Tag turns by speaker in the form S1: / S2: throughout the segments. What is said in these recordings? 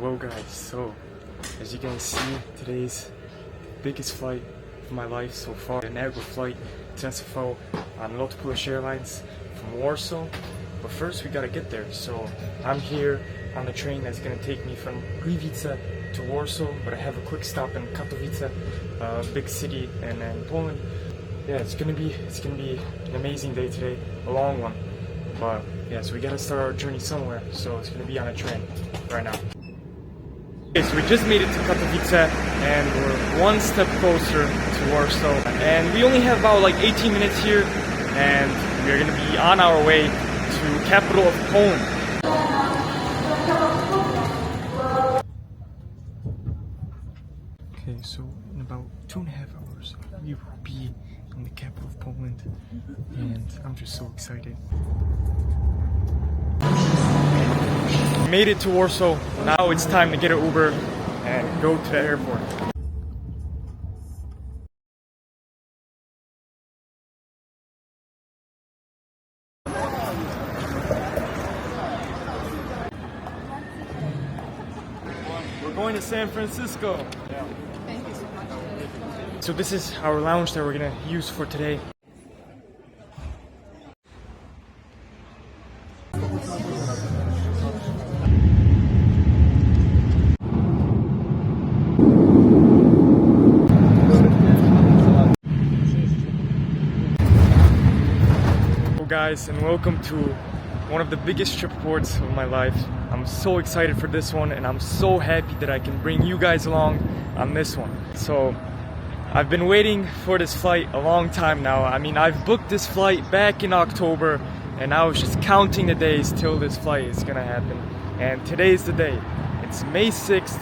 S1: Hello guys, so as you guys see, today's biggest flight of my life so far, an inaugural flight to SFO on Lot Polish Airlines from Warsaw. But first we gotta get there, so I'm here on the train that's gonna take me from Gliwice to Warsaw, but I have a quick stop in Katowice, a big city in Poland. Yeah, it's gonna be an amazing day today, a long one. But yeah, so we gotta start our journey somewhere, so it's gonna be on a train right now. Okay, so we just made it to Katowice and we're one step closer to Warsaw. And we only have about like 18 minutes here and we're gonna be on our way to capital of Poland. Okay, so in about 2.5 hours we will be in the capital of Poland and I'm just so excited. Made it to Warsaw. Now it's time to get an Uber and go to the airport. We're going to San Francisco. Yeah. Thank you so much. So this is our lounge that we're gonna use for today. Guys, and welcome to one of the biggest trip reports of my life. I'm so excited for this one and I'm so happy that I can bring you guys along on this one. So I've been waiting for this flight a long time now. I mean, I've booked this flight back in October and I was just counting the days till this flight is gonna happen, and today's the day. It's May 6th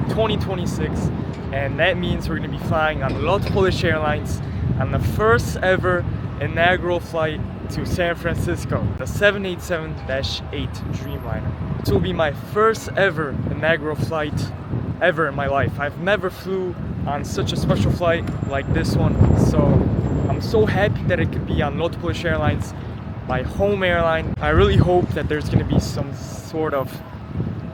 S1: 2026 and that means we're gonna be flying on Lot Polish Airlines on the first ever inaugural flight to San Francisco, the 787-8 Dreamliner. This will be my first ever inaugural flight ever in my life. I've never flew on such a special flight like this one, so I'm so happy that it could be on Lot Polish Airlines, my home airline. I really hope that there's going to be some sort of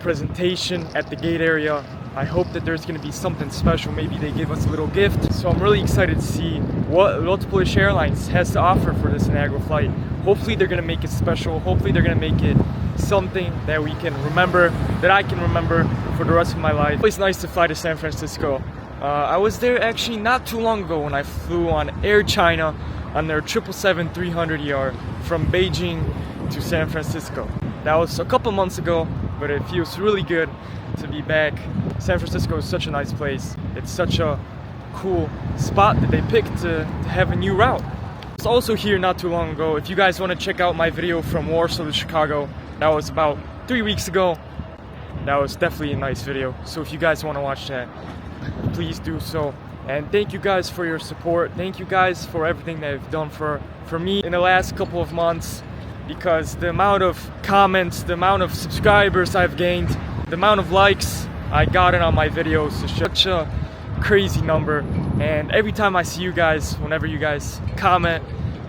S1: presentation at the gate area. I hope that there's going to be something special. Maybe they give us a little gift. So I'm really excited to see what Lot Polish Airlines has to offer for this inaugural flight. Hopefully they're going to make it special. Hopefully they're going to make it something that we can remember, that I can remember for the rest of my life. It's nice to fly to San Francisco. I was there actually not too long ago when I flew on Air China on their 777-300ER from Beijing to San Francisco. That was a couple months ago, but it feels really good to be back. San Francisco is such a nice place. It's such a cool spot that they picked to have a new route. I was also here not too long ago. If you guys want to check out my video from Warsaw to Chicago, that was about 3 weeks ago. That was definitely a nice video. So if you guys want to watch that, please do so. And thank you guys for your support. Thank you guys for everything that you've done for me in the last couple of months, because the amount of comments, the amount of subscribers I've gained, the amount of likes I gotten on my videos is such a crazy number. And every time I see you guys, whenever you guys comment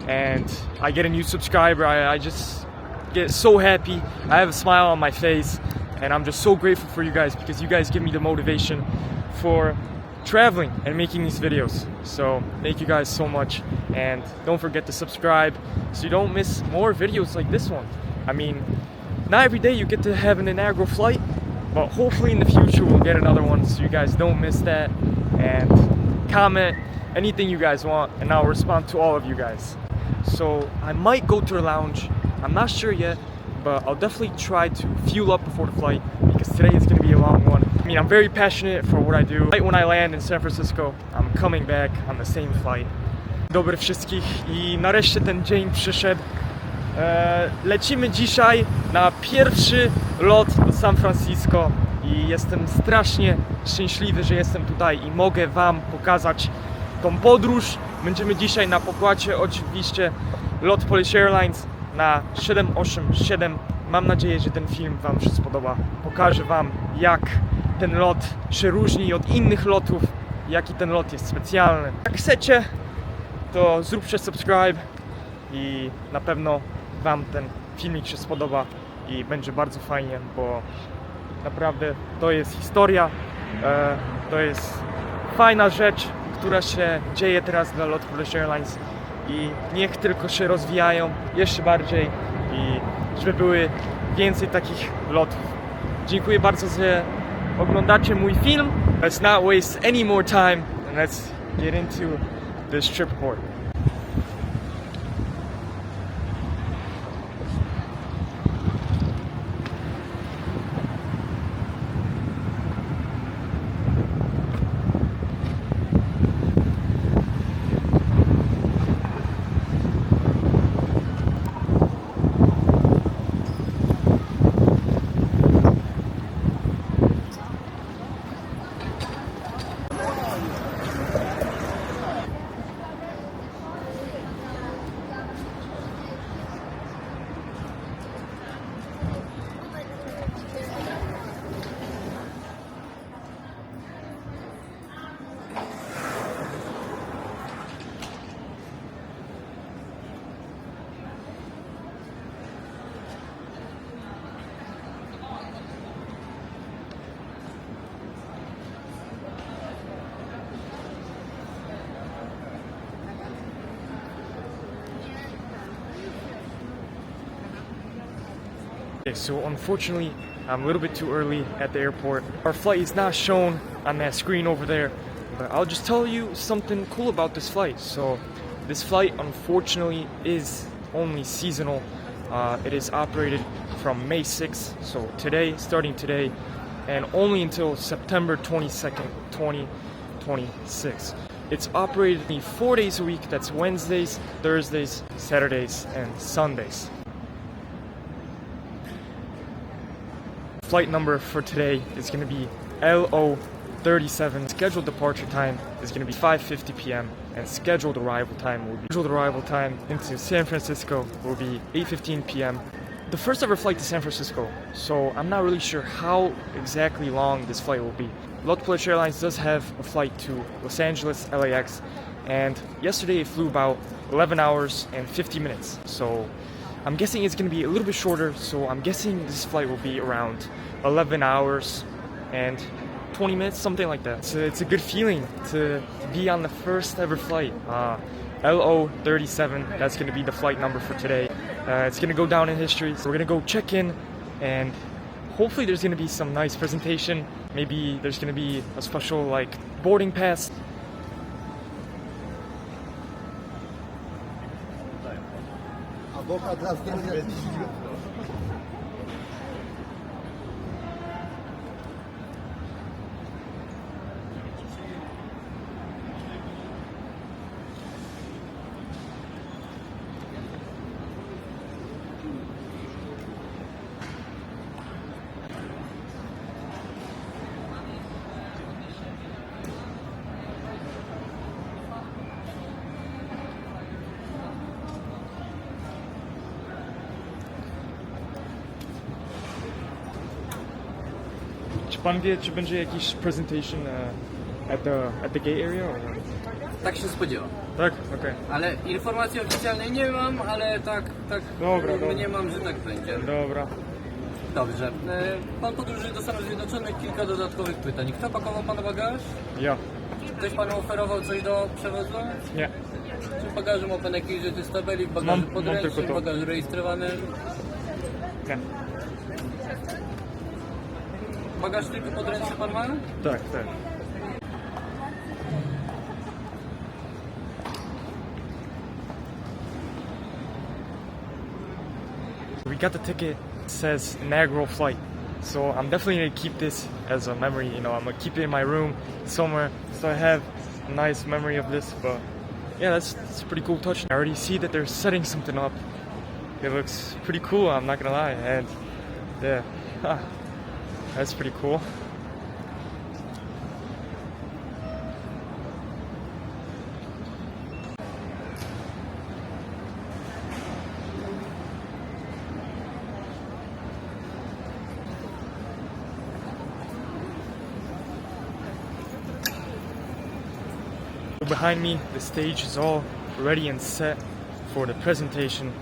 S1: and I get a new subscriber, I just get so happy. I have a smile on my face and I'm just so grateful for you guys, because you guys give me the motivation for traveling and making these videos. So thank you guys so much, and don't forget to subscribe so you don't miss more videos like this one. I mean, not every day you get to have an inaugural flight, but hopefully in the future we'll get another one so you guys don't miss that. And comment anything you guys want and I'll respond to all of you guys. So I might go to the lounge, I'm not sure yet, but I'll definitely try to fuel up before the flight, because today is going to be a long one. I mean, I'm very passionate for what I do. Right when I land in San Francisco, I'm coming back on the same flight. Dobry wszystkich i nareszcie ten dzień przyszedł. Lecimy dzisiaj na pierwszy lot do San Francisco i jestem strasznie szczęśliwy, że jestem tutaj i mogę wam pokazać tą podróż. Będziemy dzisiaj na pokładzie oczywiście Lot Polish Airlines na 787. Mam nadzieję, że ten film wam się spodoba. Pokażę wam, jak ten lot się różni od innych lotów, jaki ten lot jest specjalny. Jak chcecie, to zróbcie subscribe i na pewno wam ten filmik się spodoba i będzie bardzo fajnie, bo naprawdę to jest historia, to jest fajna rzecz, która się dzieje teraz dla Lot Polish Airlines i niech tylko się rozwijają jeszcze bardziej i żeby były więcej takich lotów. Dziękuję bardzo, że oglądacie mój film. Let's not waste any more time and let's get into this trip report. Okay, so unfortunately, I'm a little bit too early at the airport. Our flight is not shown on that screen over there, but I'll just tell you something cool about this flight. So, this flight unfortunately is only seasonal. It is operated from May 6th, so today, starting today, and only until September 22nd, 2026. It's operated 4 days a week, that's Wednesdays, Thursdays, Saturdays, and Sundays. Flight number for today is going to be LO37. Scheduled departure time is going to be 5:50 p.m. and scheduled arrival time into San Francisco will be 8:15 p.m. The first ever flight to San Francisco, so I'm not really sure how exactly long this flight will be. Lot Polish Airlines does have a flight to Los Angeles, LAX, and yesterday it flew about 11 hours and 50 minutes. So I'm guessing it's going to be a little bit shorter, so I'm guessing this flight will be around 11 hours and 20 minutes, something like that. So it's a good feeling to be on the first ever flight. LO37, that's going to be the flight number for today. It's going to go down in history, so we're going to go check in, and hopefully there's going to be some nice presentation. Maybe there's going to be a special like boarding pass. Czy pan wie, czy będzie jakiś presentation at the gate area? Or?
S2: Tak się spodziewam.
S1: Tak? Okej.
S2: Ale informacji oficjalnej nie mam, ale tak
S1: Dobra.
S2: nie mam, że tak będzie.
S1: Dobra.
S2: Dobrze. Pan podróżuje do Stanów Zjednoczonych, kilka dodatkowych pytań. Kto pakował pana bagaż?
S1: Ja.
S2: Ktoś panu oferował coś do przewozu?
S1: Nie.
S2: Czy w bagażu ma pan jakieś rzeczy z tabeli, w bagażu
S1: Mam
S2: podręcznym,
S1: tylko
S2: w
S1: to.
S2: bagażu rejestrowany?
S1: Nie.
S2: Bagaż tylko podręczny pan ma?
S1: Tak. We got the ticket, it says inaugural flight. So I'm definitely gonna keep this as a memory, I'm gonna keep it in my room somewhere so I have a nice memory of this. But yeah, that's a pretty cool touch. I already see that they're setting something up. It looks pretty cool, I'm not gonna lie, and yeah, that's pretty cool. Behind me, the stage is all ready and set for the presentation.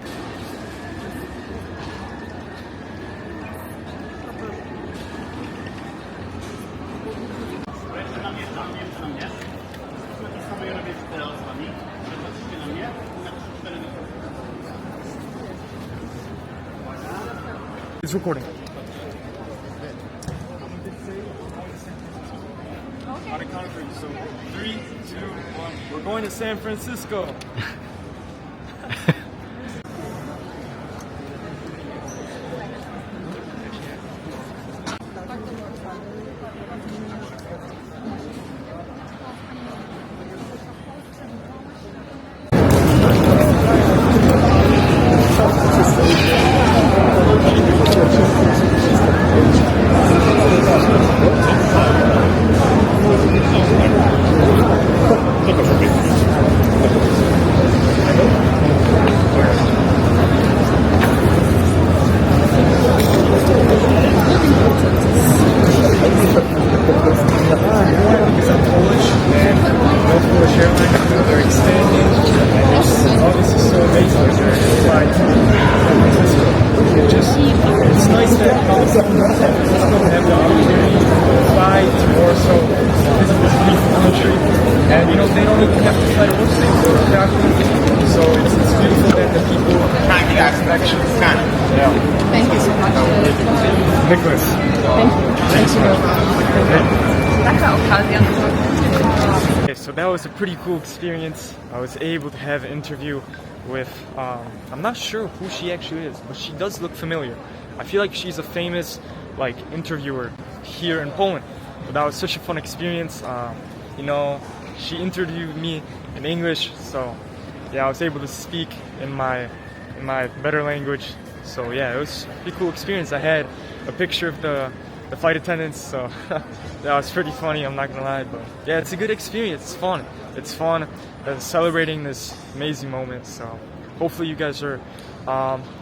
S1: It's recording. On a count of three. So 3, 2, 1. We're going to San Francisco. Polish and Lot Polish Airlines, they're expanding, and this is so amazing. They're flying to San Francisco. It's nice that San Francisco have the opportunity to fly to Warsaw, visit this beautiful country, and they don't even have to fly to Warsaw or Krakow, so it's beautiful that the people actually fly. Yeah.
S3: Thank you so much.
S1: Nicholas.
S3: Thank you.
S1: Thanks so much.
S3: Taka okazja.
S1: Okay, so that was a pretty cool experience. I was able to have an interview with, I'm not sure who she actually is, but she does look familiar. I feel like she's a famous, interviewer here in Poland. But that was such a fun experience. She interviewed me in English, so yeah, I was able to speak in my better language. So yeah, it was a pretty cool experience. I had a picture of the flight attendants, so that was pretty funny, I'm not gonna lie, but yeah, it's a good experience. It's fun celebrating this amazing moment. So hopefully you guys are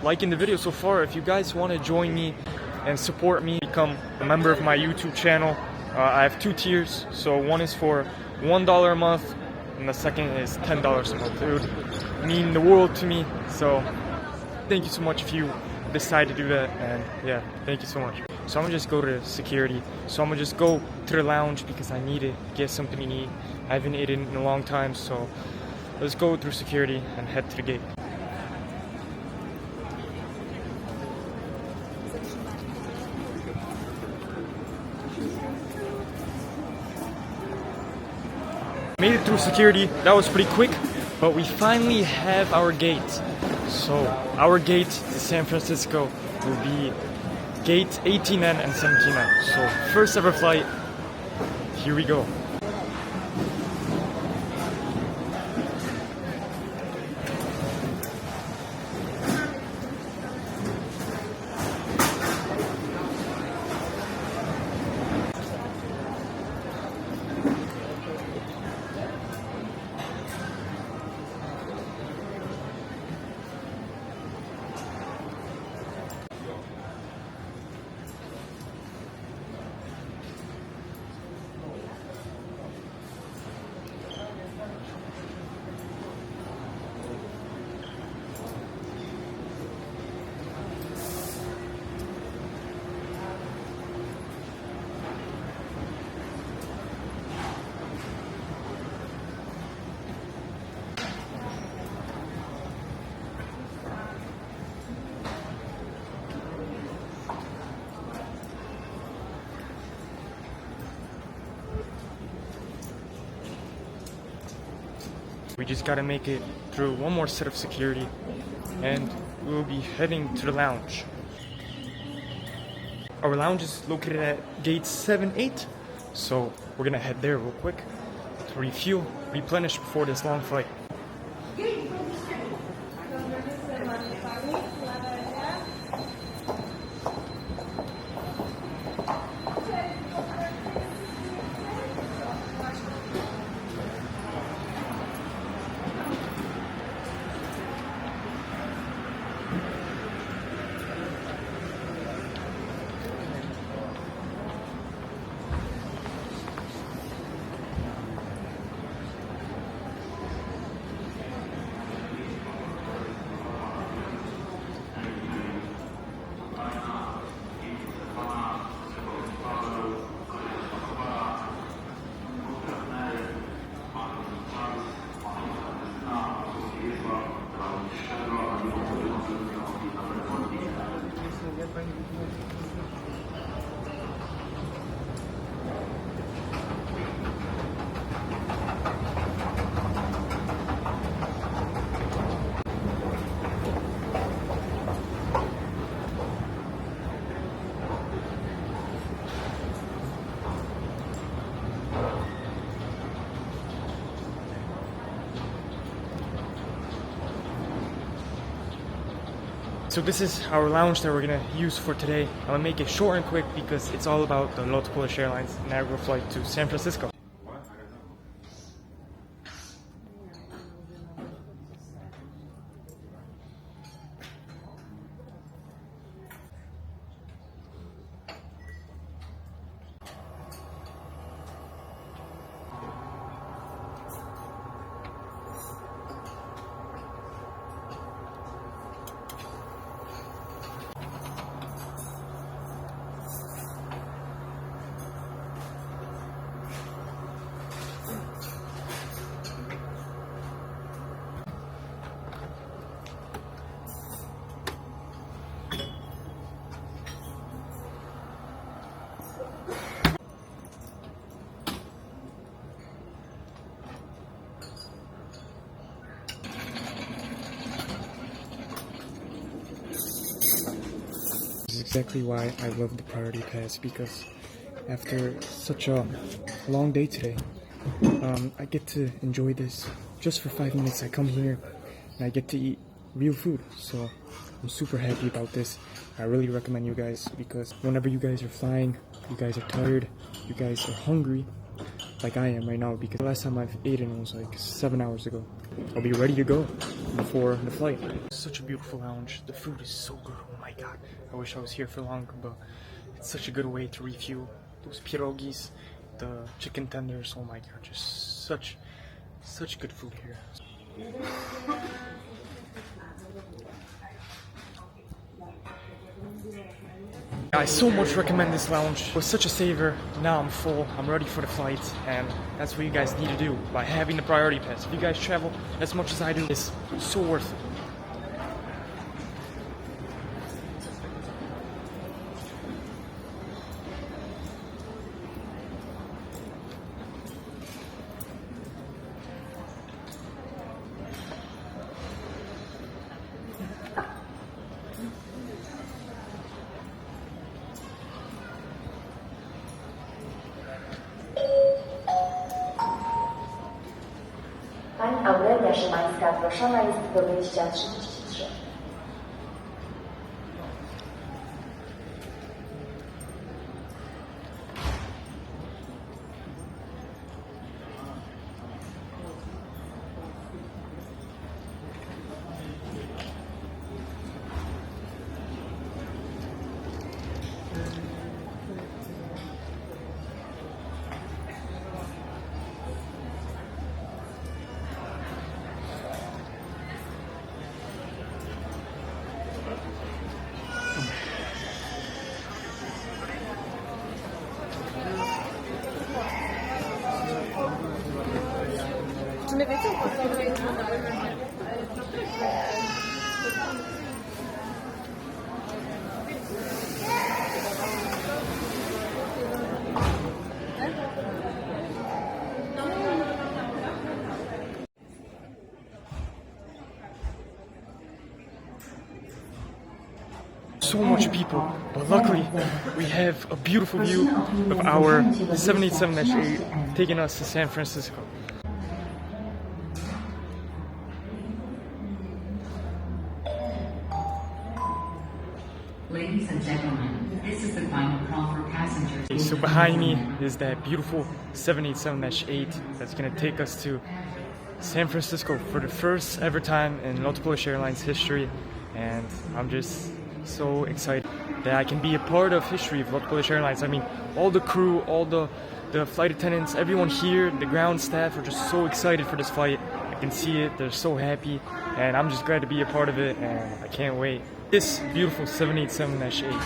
S1: liking the video so far. If you guys want to join me and support me, become a member of my YouTube channel. I have 2 tiers, so one is for $1 a month and the second is $10 a month. It would mean the world to me, so thank you so much if you decide to do that, and yeah, thank you so much. So I'm gonna just go to security. So I'm gonna just go to the lounge because I need to get something to eat. I haven't eaten in a long time, so let's go through security and head to the gate. Made it through security. That was pretty quick, but we finally have our gate. So our gate to San Francisco will be gate 18N and 17N. So first ever flight. Here we go. We just gotta make it through one more set of security and we'll be heading to the lounge. Our lounge is located at gate 7-8, so we're gonna head there real quick to refuel, replenish before this long flight. So this is our lounge that we're gonna use for today. I'm gonna make it short and quick because it's all about the Lot Polish Airlines inaugural flight to San Francisco. This is exactly why I love the priority pass, because after such a long day today, I get to enjoy this just for 5 minutes. I come here and I get to eat real food, so I'm super happy about this. I really recommend you guys, because whenever you guys are flying, you guys are tired, you guys are hungry, like I am right now, because the last time I've eaten was like 7 hours ago. I'll be ready to go before the flight. Such a beautiful lounge. The food is so good. Oh my god. I wish I was here for longer, but it's such a good way to refuel. Those pierogis, the chicken tenders, oh my god, just such good food here. I so much recommend this lounge. It was such a saver. Now I'm full, I'm ready for the flight, and that's what you guys need to do by having the priority pass. If you guys travel as much as I do, it's so worth it.
S4: Pani Aurelia Szymańska proszona jest do wyjścia 33.
S1: So much people, but luckily we have a beautiful view of our 787-8 taking us to San Francisco.
S5: Ladies and gentlemen, this is the final call for passengers.
S1: So behind me is that beautiful 787-8 that's gonna take us to San Francisco for the first ever time in Lot Polish Airlines history, and I'm just so excited that I can be a part of history of Lot Polish Airlines. I mean, all the crew, all the flight attendants, everyone here, the ground staff are just so excited for this flight. I can see it, they're so happy, and I'm just glad to be a part of it, and I can't wait. This beautiful 787-8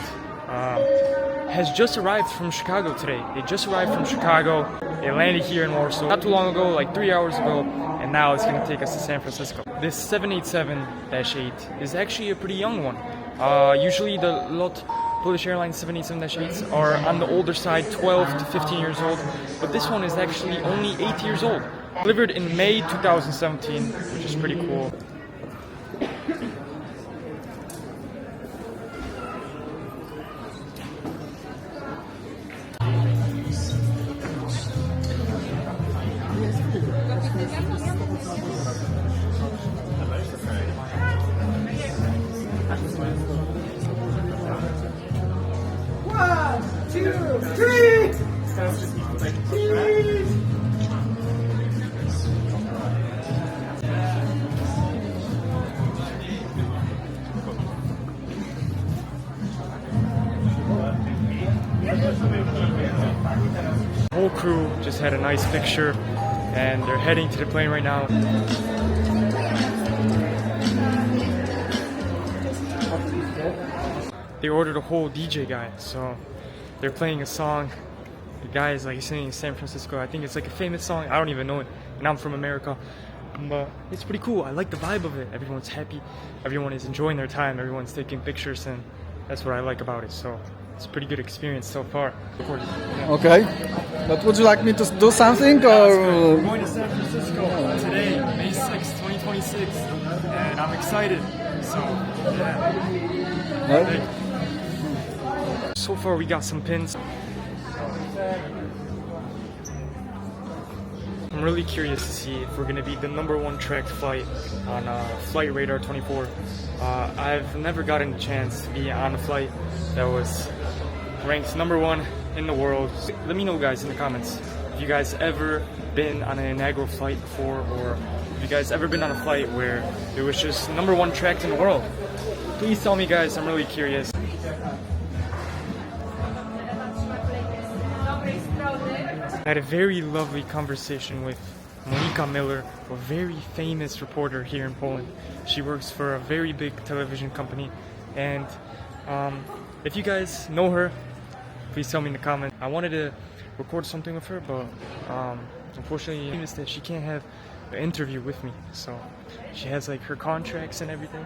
S1: has just arrived from Chicago today. It just arrived from Chicago. It landed here in Warsaw not too long ago, like 3 hours ago, and now it's going to take us to San Francisco. This 787-8 is actually a pretty young one. Usually the Lot Polish Airlines 787-8s are on the older side, 12 to 15 years old, but this one is actually only 8 years old. Delivered in May 2017, which is pretty cool. whole crew just had a nice picture, and they're heading to the plane right now. They ordered a whole DJ guy, so they're playing a song. The guy is like singing San Francisco. I think it's like a famous song. I don't even know it, and I'm from America. But it's pretty cool. I like the vibe of it. Everyone's happy. Everyone is enjoying their time. Everyone's taking pictures, and that's what I like about it. So it's a pretty good experience so far.
S6: Okay, but would you like me to do something
S1: We're
S6: or?
S1: going to San Francisco today, May 6th, 2026, and I'm excited. So yeah.
S6: No?
S1: So far we got some pins. I'm really curious to see if we're going to be the #1 tracked flight on Flight Radar 24. I've never gotten a chance to be on a flight that was ranked #1 in the world. Let me know, guys, in the comments if you guys ever been on an inaugural flight before, or if you guys ever been on a flight where it was just #1 tracked in the world. Please tell me, guys. I'm really curious. I had a very lovely conversation with Monika Miller, a very famous reporter here in Poland. She works for a very big television company, and if you guys know her, please tell me in the comments. I wanted to record something with her, but unfortunately it's that she can't have an interview with me, so she has like her contracts and everything.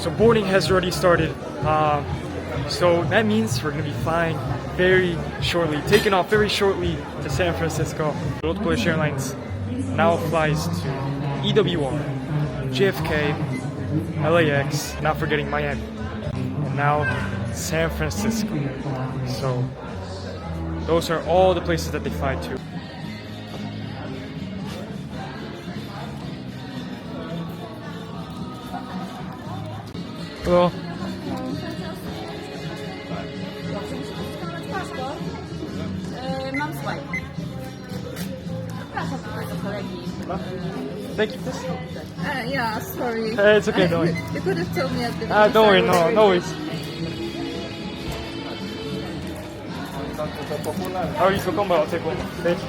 S1: So boarding has already started, so that means we're going to be flying very shortly, taking off very shortly to San Francisco. Lot Polish Airlines now flies to EWR, JFK, LAX, not forgetting Miami, and now San Francisco. So those are all the places that they fly to. Hello.
S3: Mam swipe. Przepraszam mojego kolegi.
S1: Thank you.
S3: Yeah, sorry.
S1: It's okay, don't worry.
S3: You could have told me at the
S1: Don't worry, no worries. How are you so combo? I'll take one. Thank you.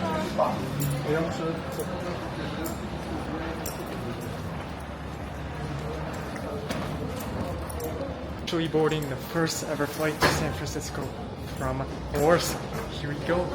S1: Actually boarding the first ever flight to San Francisco from Warsaw. Here we go.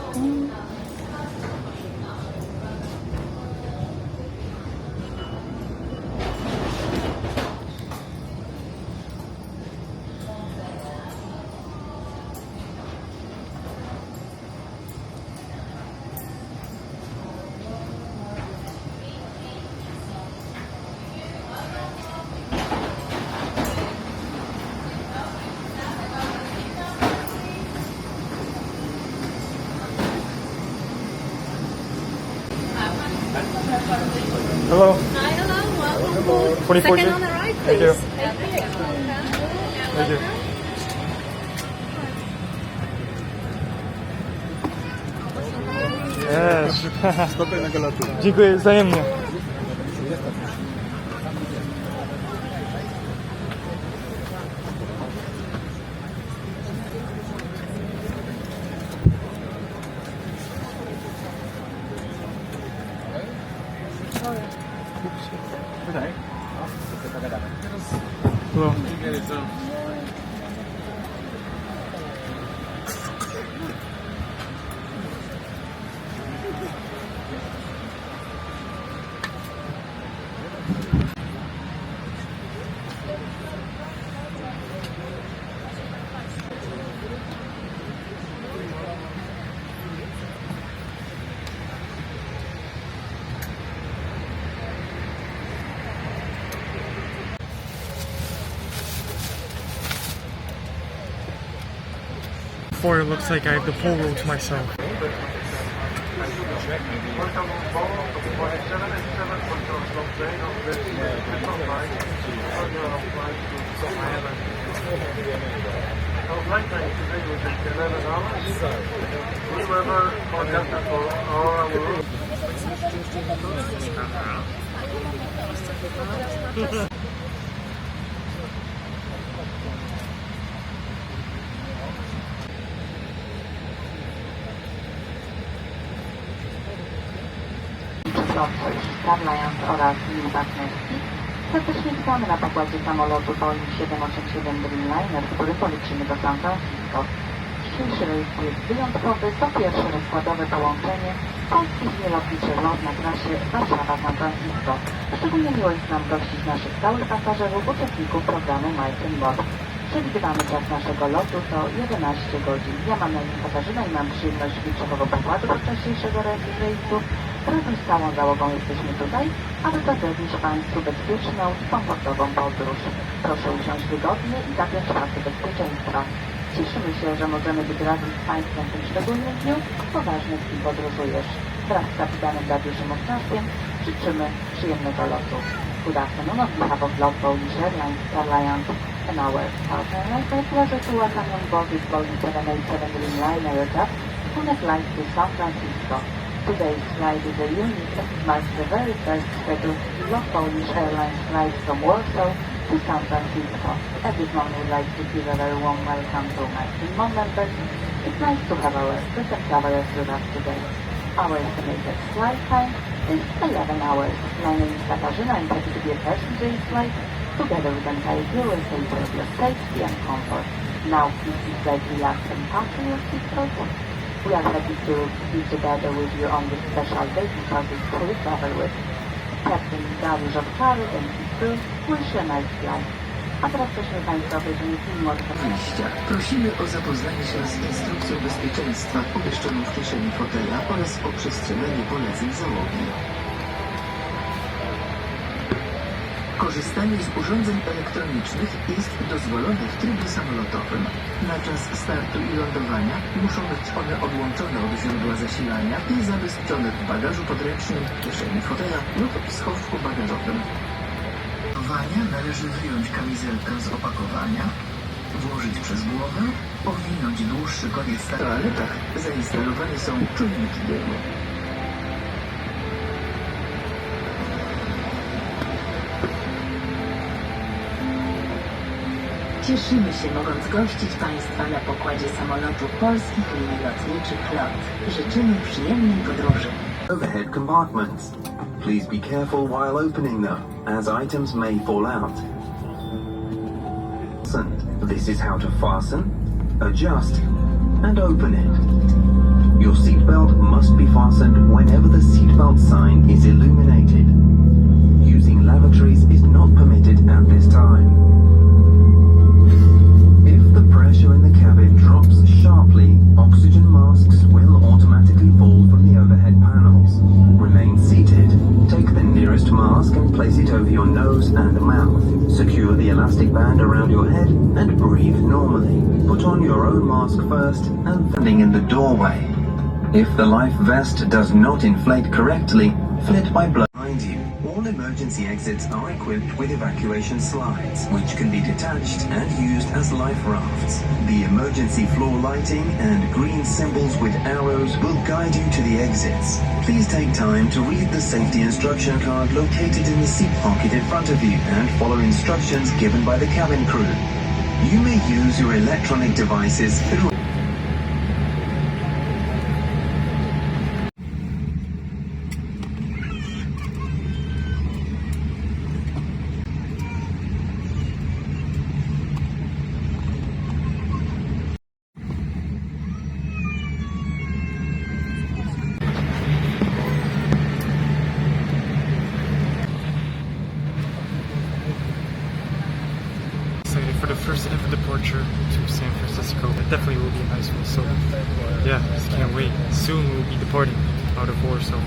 S1: Hello.
S3: Hi, hello, welcome.
S1: 24
S3: Second on the right,
S1: Thank you.
S3: please.
S1: Thank you. Yes.
S6: Spokojnego lotu.
S1: Dziękuję wzajemnie. Hello. Before it looks like I have the whole row to myself.
S4: Lot Polish Airlines oraz linii partnerskich. Serdecznie witamy na pokładzie samolotu Boeing 787 Dreamliner, który polecimy do San Francisco. Dzisiejszy rejs jest wyjątkowy, to pierwsze rozkładowe połączenie polskich nielotniczych lot na trasie Warszawa-San Francisco. Szczególnie miło jest nam gościć naszych stałych pasażerów, uczestników programu Miles & More. Przewidywany czas naszego lotu to 11 godzin. Ja mam na imię Katarzyna i mam przyjemność być szefową pokładu podczas dzisiejszego rejsu. Razem z całą załogą jesteśmy tutaj, aby zapewnić Państwu bezpieczną i komfortową podróż. Proszę usiąść wygodnie i zapiąć pasy bezpieczeństwa. Cieszymy się, że możemy być razem z Państwem w tym szczególnym dniu, bo ważne z kim podróżujesz. Wraz z kapitanem Dariuszem Osnażkiem życzymy przyjemnego lotu. Good afternoon, on behalf of Lot Polish Airlines, and our partner, it's my pleasure to welcome you on board this Boeing 787 Dreamliner aircraft on a flight to San Francisco. Today's flight is a unique as it marks the very first scheduled Lot Polish Airlines flight from Warsaw to San Francisco. At this moment, we'd like to give a very warm welcome to my team members. It's nice to have our frequent travelers with us today. Our estimated flight time is 11 hours. My name is Katarzyna. I'm happy to be a person to this flight. Together with entire crew will take care of your safety and comfort. Now please be safe, relax and fasten your seatbelt. We are happy to be together with you on this special day because it's who we travel with. Captain Dariusz Osnażek and his crew wish you a nice flight. A teraz proszę Państwa o obejrzenie filmu od
S7: Wyjścia. Prosimy o zapoznanie się z instrukcją bezpieczeństwa umieszczoną w kieszeni fotela oraz o przestrzelenie poleceń załogi. Korzystanie z urządzeń elektronicznych jest dozwolone w trybie samolotowym. Na czas startu i lądowania muszą być one odłączone od źródła zasilania i zabezpieczone w bagażu podręcznym, kieszeni fotela lub schowku bagażowym. Należy wyjąć kamizelkę z opakowania, włożyć przez głowę, owinąć dłuższy koniec. W toaletach zainstalowane są czujniki dymu.
S8: Cieszymy się, mogąc gościć Państwa na pokładzie samolotu polskich linii lotniczych LOT. Życzymy przyjemnej podróży.
S9: Overhead compartments. Please be careful while opening them, as items may fall out. This is how to fasten, adjust, and open it. Your seatbelt must be fastened whenever the seatbelt sign is illuminated. Using lavatories is not permitted at this time. If the pressure in the cabin drops sharply, oxygen masks will automatically fall from the overhead panels. Remain seated. Take the nearest mask and place it over your nose and mouth. Secure the elastic band around your head and breathe normally. Put on your own mask first and standing in the doorway. If the life vest does not inflate correctly, fill it by blood. Behind you, all emergency exits are equipped with evacuation slides, which can be detached and used as life rafts. The emergency floor lighting and green symbols with arrows will guide you to the exits. Please take time to read the safety instruction card located in the seat pocket in front of you and follow instructions given by the cabin crew. You may use your electronic devices through
S1: for the first ever departure to San Francisco. It definitely will be a nice one. So yeah, just can't wait. Soon we'll be departing out of Warsaw.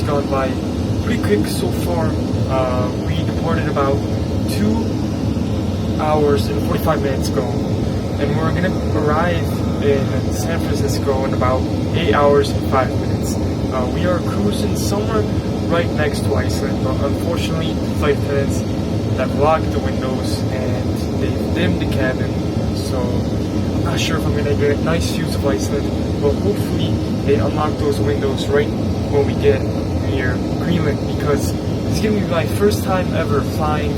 S1: gone by pretty quick so far. We departed about 2 hours and 45 minutes ago, and we're gonna arrive in San Francisco in about 8 hours and 5 minutes. We are cruising somewhere right next to Iceland, but unfortunately the flight attendants have locked the windows and they've dimmed the cabin, so I'm not sure if I'm gonna get nice views of Iceland, but hopefully they unlock those windows right when we get near Greenland, because it's gonna be my first time ever flying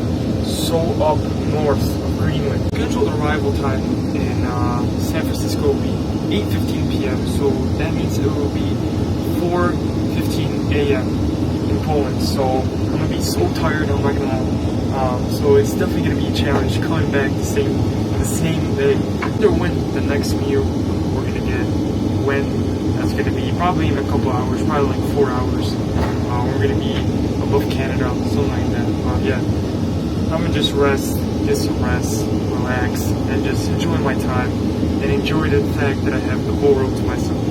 S1: so up north of Greenland. Scheduled arrival time in San Francisco will be 8:15 p.m. so that means it will be 4:15 a.m. in Poland. So I'm gonna be so tired, I'm not gonna lie. So it's definitely gonna be a challenge coming back the same day. I wonder when the next meal we're gonna get. When that's gonna be, probably in a couple hours, probably like 4 hours. We're gonna be above Canada, something like that. But yeah, I'm gonna just rest, get some rest, relax, and just enjoy my time and enjoy the fact that I have the whole world to myself.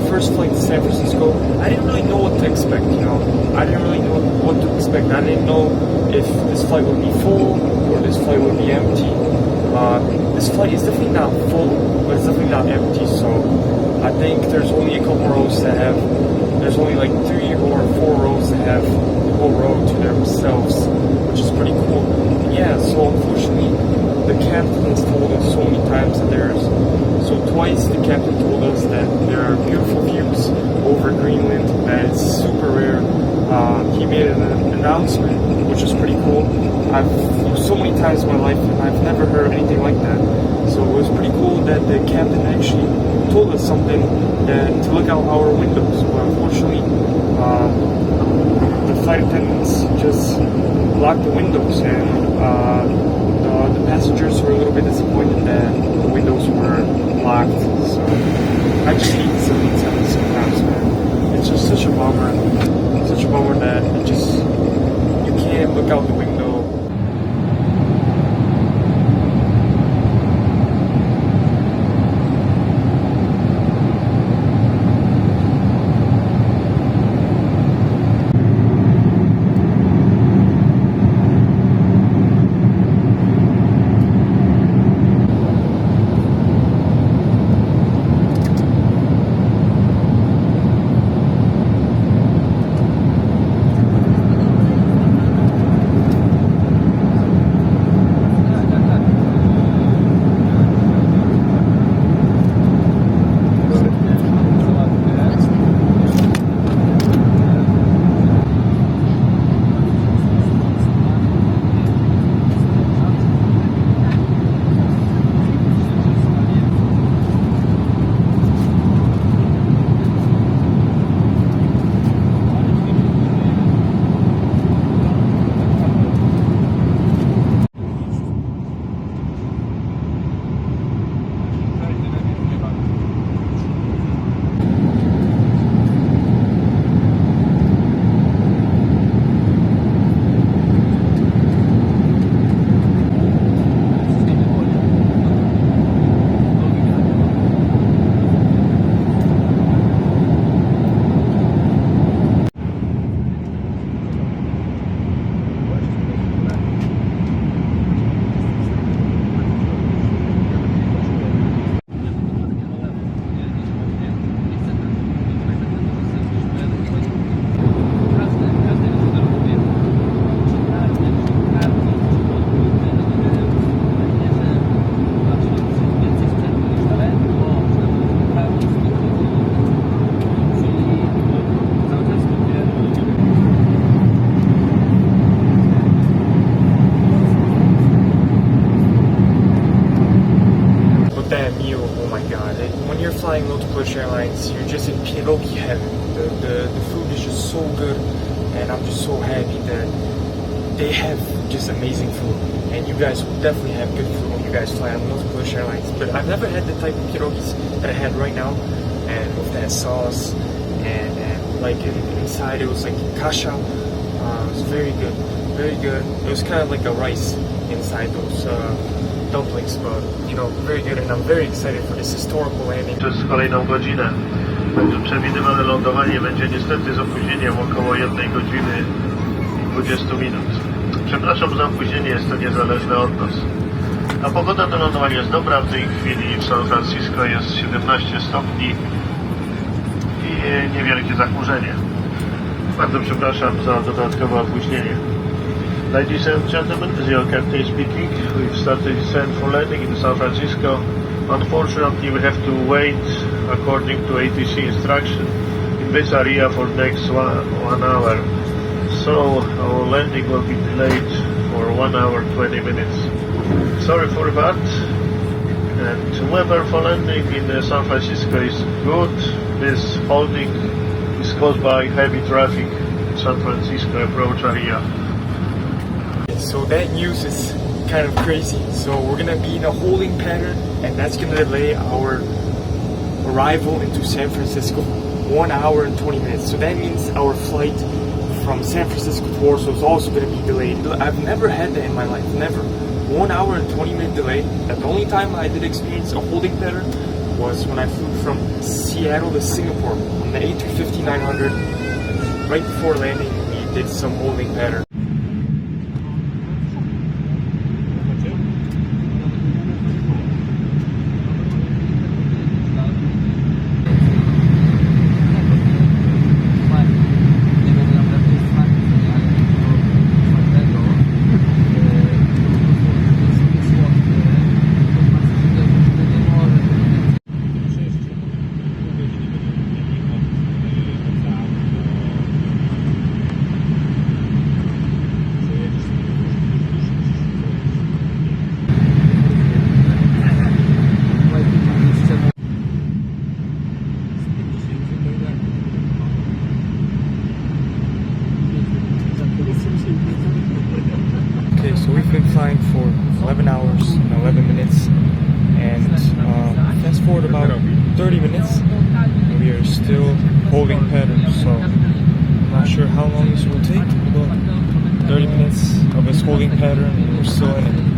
S1: First flight to San Francisco, I didn't really know what to expect, you know. I didn't really know what to expect. I didn't know if this flight would be full or this flight would be empty. This flight is definitely not full, but it's definitely not empty, so I think there's only a couple rows that have, there's only like 3 or 4 rows that have the whole row to themselves, which is pretty cool. And yeah, so unfortunately, the captain has told us so many times that so twice the captain told us that there are beautiful views over Greenland, that it's super rare. He made an announcement, which is pretty cool. I've flew so many times in my life and I've never heard anything like that. So it was pretty cool that the captain actually told us something, that to look out our windows. But unfortunately, the flight attendants just locked the windows, and the passengers were a little bit disappointed that the windows were locked. So I just hate silly sometimes, man. It's just such a bummer. out the window. Oh my god, when you're flying Lot Polish Airlines, you're just in pierogi heaven. The food is just so good, and I'm just so happy that they have just amazing food. And you guys will definitely have good food when you guys fly on Lot Polish Airlines. But I've never had the type of pierogis that I had right now, and with that sauce, and like inside it was like kasha. It was very good, very good. It was kind of like a rice inside those dumplings, but you know, very good, and I'm very excited for this historical landing.
S10: Przez kolejną godzinę będzie przewidywane lądowanie, będzie niestety z opóźnieniem około 1 godziny i 20 minut. Przepraszam za opóźnienie, jest to niezależne od nas. A pogoda do lądowania jest dobra, w tej chwili w San Francisco jest 17 stopni i niewielkie zachmurzenie. Bardzo przepraszam za dodatkowe opóźnienie. Ladies and gentlemen, this is your captain speaking. We've started descent for landing in San Francisco. Unfortunately, we have to wait according to ATC instruction in this area for next one hour. So our landing will be delayed for 1 hour 20 minutes. Sorry for that. And weather for landing in San Francisco is good. This holding is caused by heavy traffic in San Francisco approach area.
S1: So that news is kind of crazy. So we're gonna be in a holding pattern, and that's gonna delay our arrival into San Francisco 1 hour and 20 minutes. So that means our flight from San Francisco to Warsaw is also gonna be delayed. I've never had that in my life, never. 1 hour and 20-minute delay. And the only time I did experience a holding pattern was when I flew from Seattle to Singapore on the A350-900. Right before landing, we did some holding pattern. So we've been flying for 11 hours and 11 minutes, and fast forward about 30 minutes, and we are still holding pattern. So I'm not sure how long this will take, but 30 minutes of a holding pattern and we're still in it.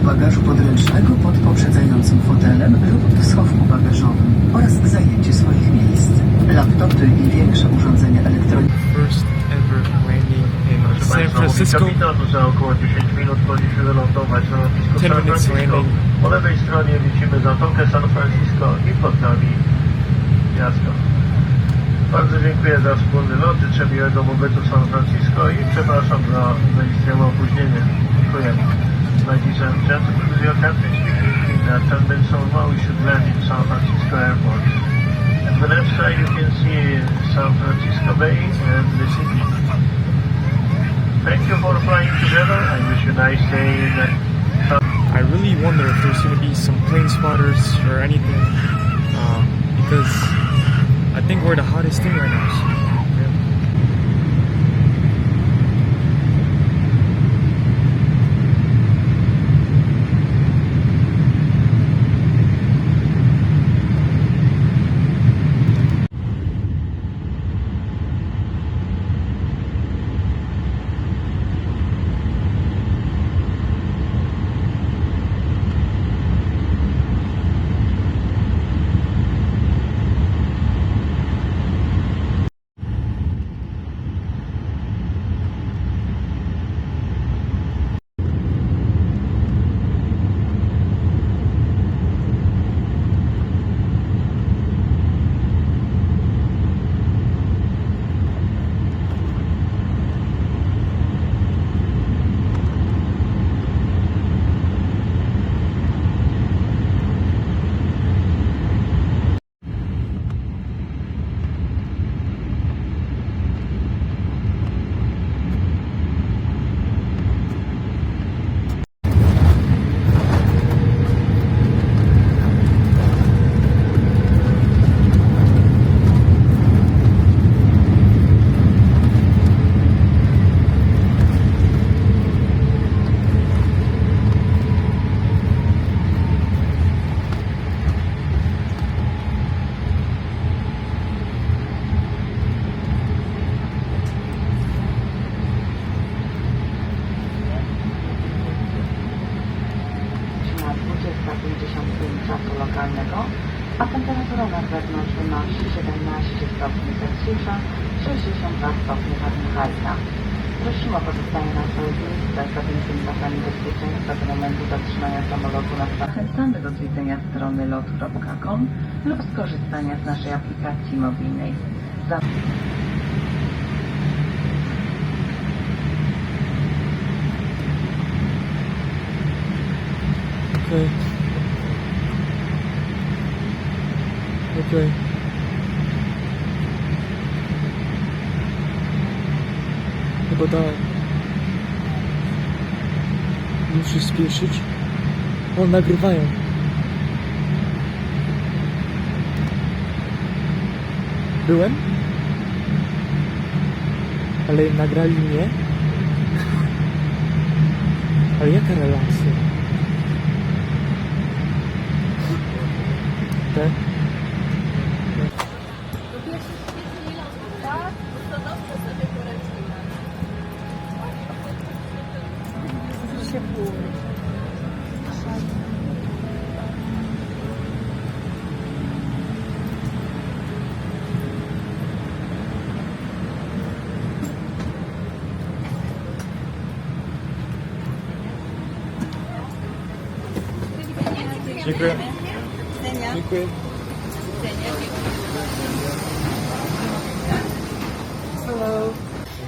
S7: Bagażu podręcznego pod poprzedzającym fotelem lub w schowku bagażowym oraz zajęcie swoich miejsc. Laptopy i większe urządzenia elektroniczne.
S1: First ever landing in San Francisco.
S10: Kapitan, za około 10 minut powinniśmy wylądować na lotnisku
S1: 10
S10: San
S1: minutes
S10: Francisco.
S1: landing.
S10: Po lewej stronie widzimy Zatokę San Francisco i pod nami miasto. Bardzo dziękuję za wspólny lot, życzę miłego pobytu w San Francisco i przepraszam za zaistniałe opóźnienie. Dziękujemy. Ladies and gentlemen, with your captain speaking, in 10 minutes or more we should land in San Francisco Airport. At the left side you can see San Francisco Bay and the city. Thank you for flying together. I wish you a nice day in
S1: I really wonder if there's going to be some plane spotters or anything, because I think we're the hottest thing right now. So, yeah.
S4: czasu lokalnego, a temperatura na zewnątrz wynosi 17 stopni Celsjusza, 62 stopnie Fahrenheita. Prosimy o pozostanie na swoich miejscach z objętymi pasami bezpieczeństwa do momentu zatrzymania samolotu na start. Zachęcamy do odwiedzenia strony lot.com lub skorzystania z naszej aplikacji mobilnej.
S1: Okay. Okay. Chyba tak. Muszę spieszyć. O, nagrywają. Byłem? Ale nagrali mnie? Ale jaka relacja? Tak? Dziękuję. Dziękuję.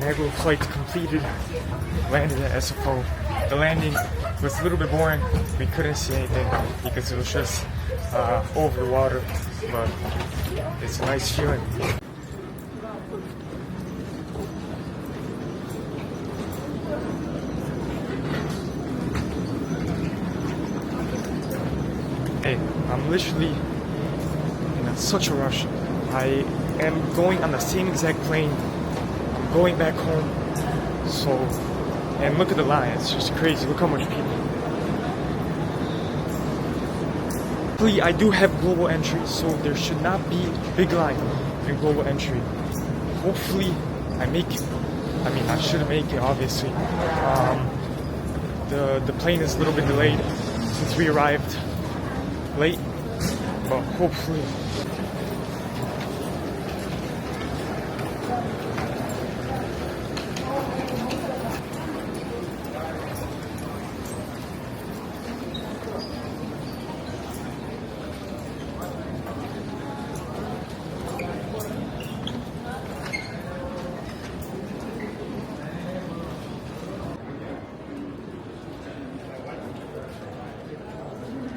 S1: inaugural flight completed, landed at SFO. The landing was a little bit boring. We couldn't see anything because it was just over the water, but it's a nice feeling. Hey, I'm literally in such a rush. I am going on the same exact plane. I'm going back home. So, and look at the line. It's just crazy. Look how much people. Luckily, I do have global entry, so there should not be big line in global entry. Hopefully, I make it. I mean, I should make it, obviously. The plane is a little bit delayed since we arrived late, but hopefully.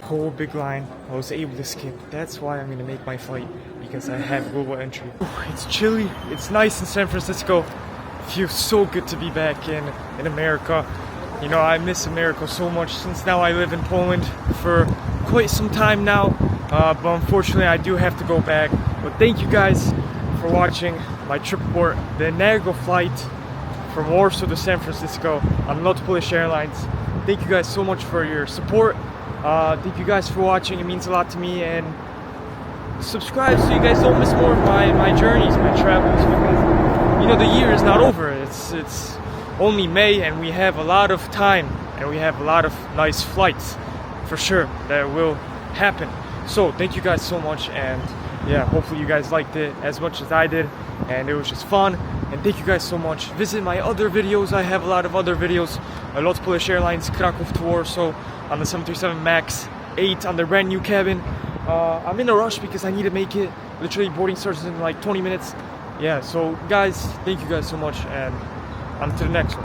S1: Whole big line I was able to skip. That's why I'm gonna make my flight, because I have global entry. It's chilly, it's nice in San Francisco. It feels so good to be back in America. You know, I miss America so much since now I live in Poland for quite some time now. But unfortunately I do have to go back. But thank you guys for watching my trip report, the inaugural flight from Warsaw to San Francisco on Lot Polish Airlines. Thank you guys so much for your support. Thank you guys for watching. It means a lot to me, and subscribe so you guys don't miss more of my journeys, my travels, because you know the year is not over. It's only May, and we have a lot of time, and we have a lot of nice flights for sure that will happen. So thank you guys so much, and yeah, hopefully you guys liked it as much as I did, and it was just fun. And thank you guys so much. Visit my other videos. I have a lot of other videos. Lot Polish Airlines, Kraków to Warsaw on the 737 MAX 8 on the brand new cabin. I'm in a rush because I need to make it. Literally boarding starts in like 20 minutes. Yeah, so guys, thank you guys so much, and on to the next one.